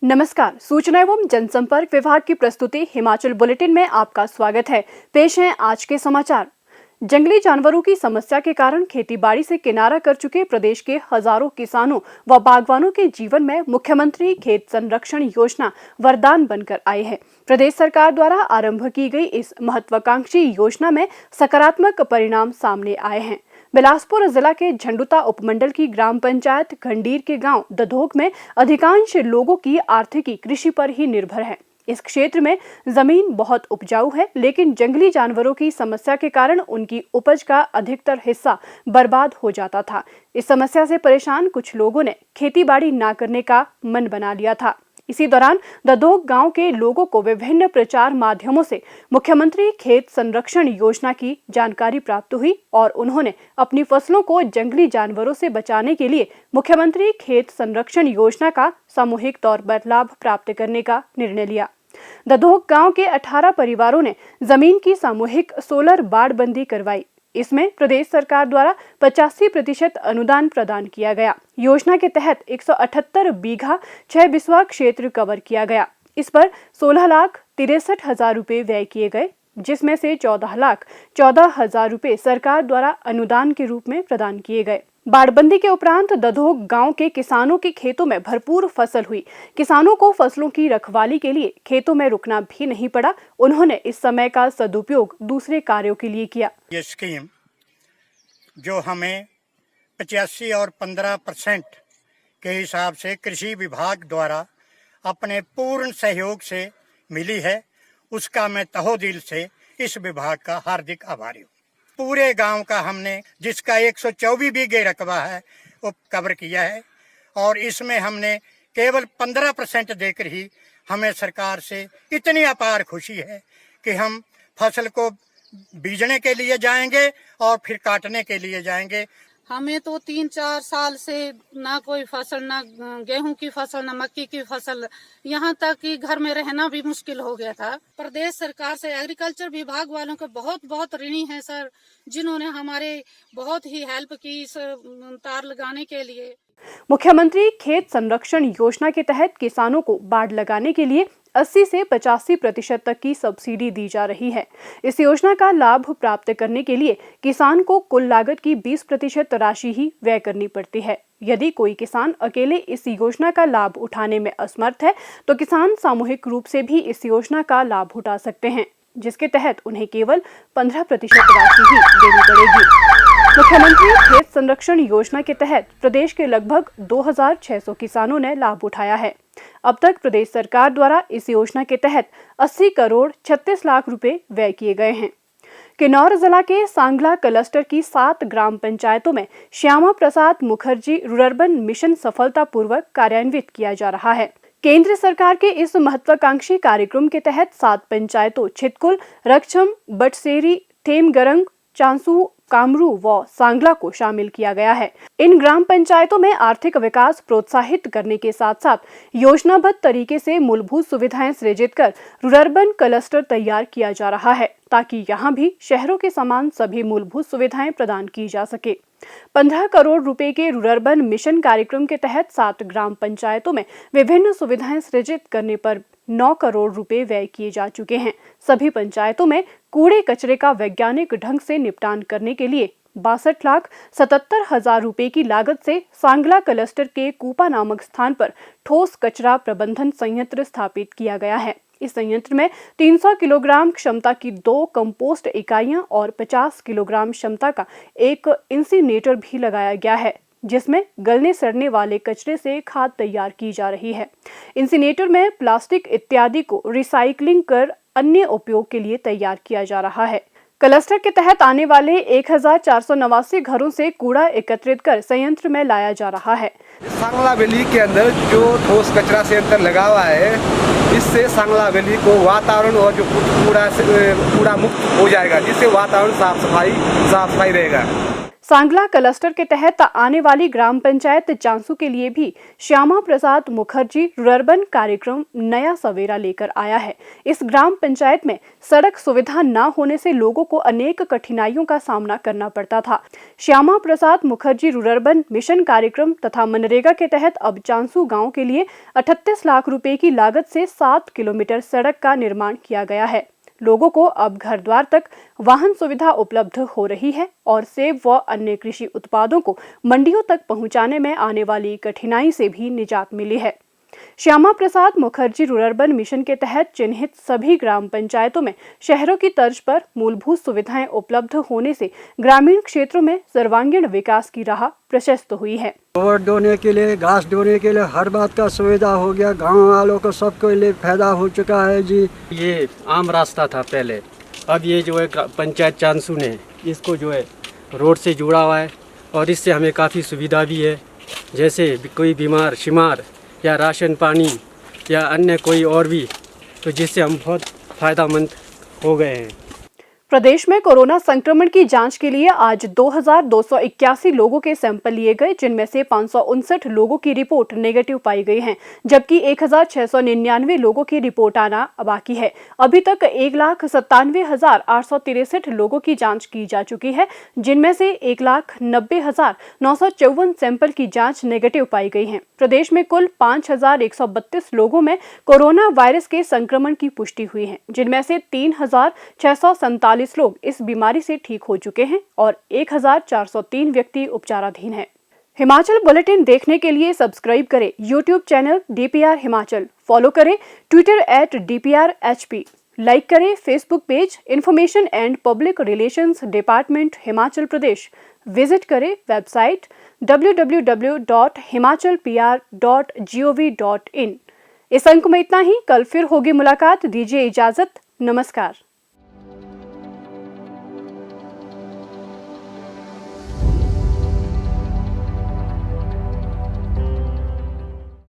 नमस्कार, सूचना एवं जनसंपर्क विभाग की प्रस्तुति हिमाचल बुलेटिन में आपका स्वागत है। पेश हैं आज के समाचार। जंगली जानवरों की समस्या के कारण खेतीबाड़ी से किनारा कर चुके प्रदेश के हजारों किसानों व बागवानों के जीवन में मुख्यमंत्री खेत संरक्षण योजना वरदान बनकर आई है। प्रदेश सरकार द्वारा आरंभ की गई इस महत्वाकांक्षी योजना में सकारात्मक परिणाम सामने आए हैं। बिलासपुर जिला के झंडुता उपमंडल की ग्राम पंचायत खंडीर के गांव दधोक में अधिकांश लोगों की आर्थिकी कृषि पर ही निर्भर है। इस क्षेत्र में जमीन बहुत उपजाऊ है, लेकिन जंगली जानवरों की समस्या के कारण उनकी उपज का अधिकतर हिस्सा बर्बाद हो जाता था। इस समस्या से परेशान कुछ लोगों ने खेतीबाड़ी न करने का मन बना लिया था। इसी दौरान दधोक गांव के लोगों को विभिन्न प्रचार माध्यमों से मुख्यमंत्री खेत संरक्षण योजना की जानकारी प्राप्त हुई और उन्होंने अपनी फसलों को जंगली जानवरों से बचाने के लिए मुख्यमंत्री खेत संरक्षण योजना का सामूहिक तौर पर लाभ प्राप्त करने का निर्णय लिया। दधोक गांव के 18 परिवारों ने जमीन की सामूहिक सोलर बाड़बंदी करवाई। इसमें प्रदेश सरकार द्वारा 85% अनुदान प्रदान किया गया। योजना के तहत 178 बीघा 6 बिस्वा क्षेत्र कवर किया गया। इस पर 16,63,000 रुपए व्यय किए गए, जिसमें से 14,14,000 रुपए सरकार द्वारा अनुदान के रूप में प्रदान किए गए। बाड़बंदी के उपरांत दधोक गांव के किसानों के खेतों में भरपूर फसल हुई। किसानों को फसलों की रखवाली के लिए खेतों में रुकना भी नहीं पड़ा। उन्होंने इस समय का सदुपयोग दूसरे कार्यों के लिए किया। ये स्कीम जो हमें 85 और 15% के हिसाब से कृषि विभाग द्वारा अपने पूर्ण सहयोग से मिली है, उसका मैं तहोदिल से इस विभाग का हार्दिक आभारी हूँ। पूरे गांव का हमने, जिसका 124 बीघे रकबा है, वो कवर किया है और इसमें हमने केवल 15% देकर ही हमें सरकार से इतनी अपार खुशी है कि हम फसल को बीजने के लिए जाएंगे और फिर काटने के लिए जाएंगे। हमें तो 3-4 साल से ना कोई फसल, ना गेहूं की फसल, ना मक्की की फसल, यहाँ तक कि घर में रहना भी मुश्किल हो गया था। प्रदेश सरकार से एग्रीकल्चर विभाग वालों को बहुत बहुत ऋणी है सर, जिन्होंने हमारे बहुत ही हेल्प की इस तार लगाने के लिए। मुख्यमंत्री खेत संरक्षण योजना के तहत किसानों को बाड़ लगाने के लिए 80 से 85% तक की सब्सिडी दी जा रही है। इस योजना का लाभ प्राप्त करने के लिए किसान को कुल लागत की 20% राशि ही व्यय करनी पड़ती है। यदि कोई किसान अकेले इस योजना का लाभ उठाने में असमर्थ है, तो किसान सामूहिक रूप से भी इस योजना का लाभ उठा सकते हैं, जिसके तहत उन्हें केवल 15% राशि ही देनी पड़ेगी। मुख्यमंत्री खेत संरक्षण योजना के तहत प्रदेश के लगभग 2,600 किसानों ने लाभ उठाया है। अब तक प्रदेश सरकार द्वारा इस योजना के तहत 80 करोड़ 36 लाख रुपए व्यय किए गए हैं। किन्नौर जिला के सांगला क्लस्टर की 7 ग्राम पंचायतों में श्यामा प्रसाद मुखर्जी रूरल मिशन सफलतापूर्वक कार्यान्वित किया जा रहा है। केंद्र सरकार के इस महत्वाकांक्षी कार्यक्रम के तहत 7 पंचायतों छितकुल, रक्षम, बटसेरी, थेमगरंग, चांसू, कामरू व सांगला को शामिल किया गया है। इन ग्राम पंचायतों में आर्थिक विकास प्रोत्साहित करने के साथ साथ योजनाबद्ध तरीके से मूलभूत सुविधाएं सृजित कर रूरल क्लस्टर तैयार किया जा रहा है, ताकि यहां भी शहरों के समान सभी मूलभूत सुविधाएं प्रदान की जा सके। 15 करोड़ रुपए के रूरल मिशन कार्यक्रम के तहत 7 ग्राम पंचायतों में विभिन्न सुविधाएं सृजित करने पर 9 करोड़ रुपए व्यय किए जा चुके हैं। सभी पंचायतों में कूड़े कचरे का वैज्ञानिक ढंग से निपटान करने के लिए 62,77,000 रुपए की लागत से सांगला क्लस्टर के कूपा नामक स्थान पर ठोस कचरा प्रबंधन संयंत्र स्थापित किया गया है। इस संयंत्र में 300 किलोग्राम क्षमता की 2 कंपोस्ट इकाइयां और 50 किलोग्राम क्षमता का एक इंसिनेटर भी लगाया गया है, जिसमें गलने सड़ने वाले कचरे से खाद तैयार की जा रही है। इंसिनेटर में प्लास्टिक इत्यादि को रिसाइकलिंग कर अन्य उपयोग के लिए तैयार किया जा रहा है। क्लस्टर के तहत आने वाले 1,489 घरों से कूड़ा एकत्रित कर संयंत्र में लाया जा रहा है। सांगला वैली के अंदर जो ठोस कचरा संयंत्र लगा हुआ है, इससे सांगला वैली को वातावरण और जो कूड़ा मुक्त हो जाएगा, जिससे वातावरण साफ सफाई रहेगा। सांगला क्लस्टर के तहत आने वाली ग्राम पंचायत चांसू के लिए भी श्यामा प्रसाद मुखर्जी रुर्बन कार्यक्रम नया सवेरा लेकर आया है। इस ग्राम पंचायत में सड़क सुविधा न होने से लोगों को अनेक कठिनाइयों का सामना करना पड़ता था। श्यामा प्रसाद मुखर्जी रुर्बन मिशन कार्यक्रम तथा मनरेगा के तहत अब चांसू गाँव के लिए 38 लाख रुपए की लागत से 7 किलोमीटर सड़क का निर्माण किया गया है। लोगों को अब घर द्वार तक वाहन सुविधा उपलब्ध हो रही है और सेब व अन्य कृषि उत्पादों को मंडियों तक पहुंचाने में आने वाली कठिनाई से भी निजात मिली है। श्यामा प्रसाद मुखर्जी रुर्बन मिशन के तहत चिन्हित सभी ग्राम पंचायतों में शहरों की तर्ज पर मूलभूत सुविधाएं उपलब्ध होने से ग्रामीण क्षेत्रों में सर्वांगीण विकास की राह प्रशस्त हुई है। गोबर ढोने के लिए, घास ढोने के लिए हर बात का सुविधा हो गया। गांव वालों को सबके लिए फायदा हो चुका है जी। ये आम रास्ता था पहले, अब ये जो है पंचायत चांसू ने इसको जो है रोड से जुड़ा हुआ है और इससे हमें काफ़ी सुविधा भी है। जैसे कोई बीमार शिमार या राशन पानी या अन्य कोई और भी, तो जिससे हम बहुत फ़ायदामंद हो गए हैं। प्रदेश में कोरोना संक्रमण की जांच के लिए आज 2281 लोगों के सैंपल लिए गए, जिनमें से 559 लोगों की रिपोर्ट नेगेटिव पाई गई है, जबकि 1699 लोगों की रिपोर्ट आना बाकी है। अभी तक 1,97,863 लोगों की जांच की जा चुकी है, जिनमें से 1,90,954 सैंपल की जांच नेगेटिव पाई गई है। प्रदेश में कुल 5,132 लोगों में कोरोना वायरस के संक्रमण की पुष्टि हुई है, जिनमें से 3,647 लोग इस बीमारी से ठीक हो चुके हैं और 1,403 व्यक्ति उपचाराधीन हैं। हिमाचल बुलेटिन देखने के लिए सब्सक्राइब करें YouTube channel DPR Himachal, follow करें ट्विटर @DPRHP, लाइक करें Facebook page information and public relations department Himachal Pradesh, visit करें वेबसाइट www.himachalpr.gov.in। इस अंक में इतना ही, कल फिर होगी मुलाकात। दीजिए इजाजत, नमस्कार।